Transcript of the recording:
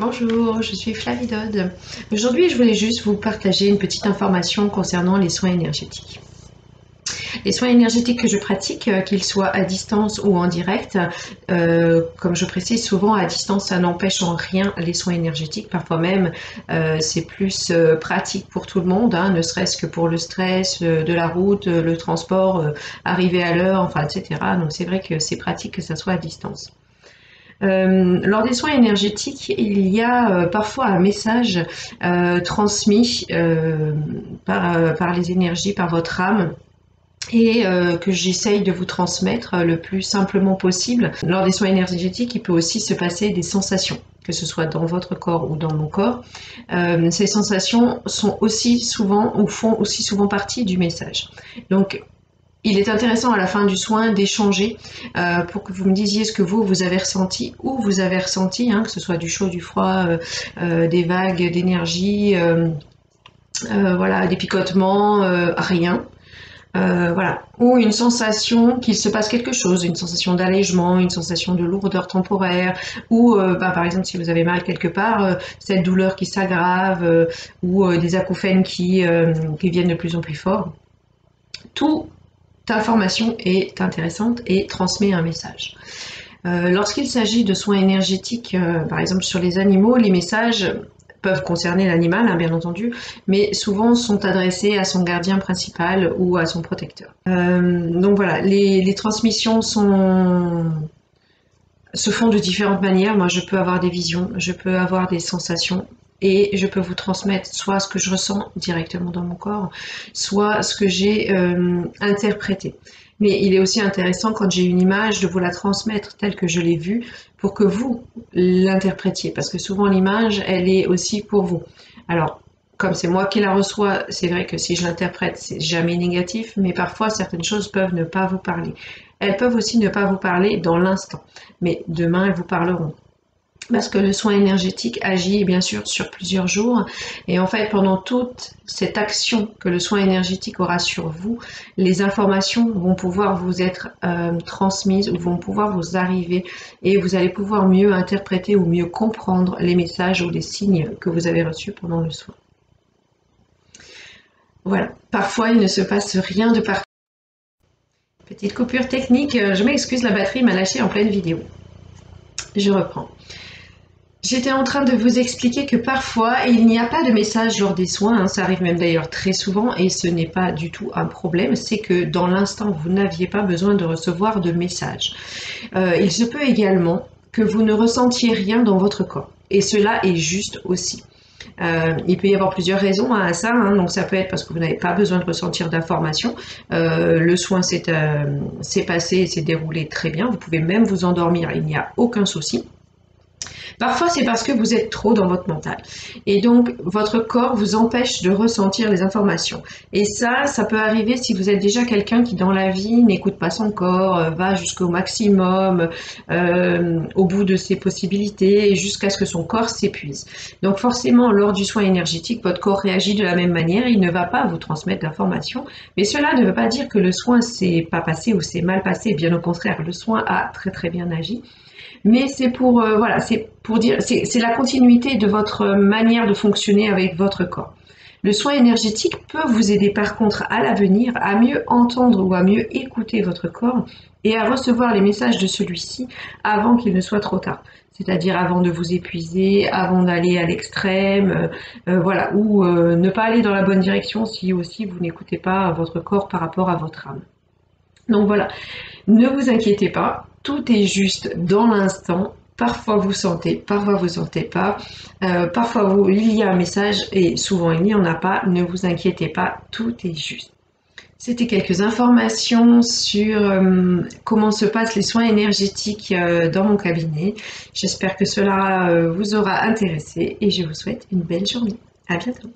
Bonjour, je suis Flavie Dodd. Aujourd'hui, je voulais juste vous partager une petite information concernant les soins énergétiques. Les soins énergétiques que je pratique, qu'ils soient à distance ou en direct, comme je précise souvent, à distance, ça n'empêche en rien les soins énergétiques. Parfois même, c'est plus pratique pour tout le monde, hein, ne serait-ce que pour le stress de la route, le transport, arriver à l'heure, enfin, etc. Donc c'est vrai que c'est pratique que ça soit à distance. Lors des soins énergétiques, il y a parfois un message transmis par les énergies, par votre âme, et que j'essaye de vous transmettre le plus simplement possible. Lors des soins énergétiques, il peut aussi se passer des sensations, que ce soit dans votre corps ou dans mon corps. Ces sensations sont aussi souvent ou font aussi souvent partie du message. Donc, il est intéressant à la fin du soin d'échanger pour que vous me disiez ce que vous avez ressenti, où vous avez ressenti, hein, que ce soit du chaud, du froid, des vagues d'énergie, voilà, des picotements, rien. Voilà. Ou une sensation qu'il se passe quelque chose, une sensation d'allègement, une sensation de lourdeur temporaire, ou par exemple si vous avez mal quelque part, cette douleur qui s'aggrave, ou des acouphènes qui viennent de plus en plus fort. Toute information est intéressante et transmet un message. Lorsqu'il s'agit de soins énergétiques, par exemple sur les animaux, les messages peuvent concerner l'animal, hein, bien entendu, mais souvent sont adressés à son gardien principal ou à son protecteur. Donc voilà, les transmissions se font de différentes manières. Moi, je peux avoir des visions, je peux avoir des sensations, et je peux vous transmettre soit ce que je ressens directement dans mon corps, soit ce que j'ai interprété. Mais il est aussi intéressant, quand j'ai une image, de vous la transmettre telle que je l'ai vue, pour que vous l'interprétiez, parce que souvent l'image, elle est aussi pour vous. Alors, comme c'est moi qui la reçois, c'est vrai que si je l'interprète, c'est jamais négatif, mais parfois certaines choses peuvent ne pas vous parler. Elles peuvent aussi ne pas vous parler dans l'instant, mais demain elles vous parleront. Parce que le soin énergétique agit bien sûr sur plusieurs jours, et en fait pendant toute cette action que le soin énergétique aura sur vous, les informations vont pouvoir vous être transmises ou vont pouvoir vous arriver, et vous allez pouvoir mieux interpréter ou mieux comprendre les messages ou les signes que vous avez reçus pendant le soin. Voilà, parfois il ne se passe rien de particulier. Petite coupure technique, je m'excuse, la batterie m'a lâché en pleine vidéo. Je reprends. J'étais en train de vous expliquer que parfois il n'y a pas de message lors des soins, hein, ça arrive même d'ailleurs très souvent, et ce n'est pas du tout un problème, c'est que dans l'instant vous n'aviez pas besoin de recevoir de message. Il se peut également que vous ne ressentiez rien dans votre corps, et cela est juste aussi. Il peut y avoir plusieurs raisons à ça, hein, donc ça peut être parce que vous n'avez pas besoin de ressentir d'informations, le soin s'est passé, s'est déroulé très bien, vous pouvez même vous endormir, il n'y a aucun souci. Parfois, c'est parce que vous êtes trop dans votre mental. Et donc, votre corps vous empêche de ressentir les informations. Et ça peut arriver si vous êtes déjà quelqu'un qui, dans la vie, n'écoute pas son corps, va jusqu'au maximum, au bout de ses possibilités, jusqu'à ce que son corps s'épuise. Donc, forcément, lors du soin énergétique, votre corps réagit de la même manière. Il ne va pas vous transmettre d'informations. Mais cela ne veut pas dire que le soin s'est pas passé ou s'est mal passé. Bien au contraire, le soin a très très bien agi. Mais c'est pour, voilà, c'est pour dire, c'est la continuité de votre manière de fonctionner avec votre corps. Le soin énergétique peut vous aider par contre à l'avenir à mieux entendre ou à mieux écouter votre corps et à recevoir les messages de celui-ci avant qu'il ne soit trop tard. C'est-à-dire avant de vous épuiser, avant d'aller à l'extrême, voilà, ou ne pas aller dans la bonne direction si aussi vous n'écoutez pas votre corps par rapport à votre âme. Donc voilà, ne vous inquiétez pas, tout est juste dans l'instant. Parfois vous sentez, parfois vous sentez pas, parfois il y a un message et souvent il n'y en a pas. Ne vous inquiétez pas, tout est juste. C'était quelques informations sur comment se passent les soins énergétiques dans mon cabinet. J'espère que cela vous aura intéressé et je vous souhaite une belle journée. À bientôt.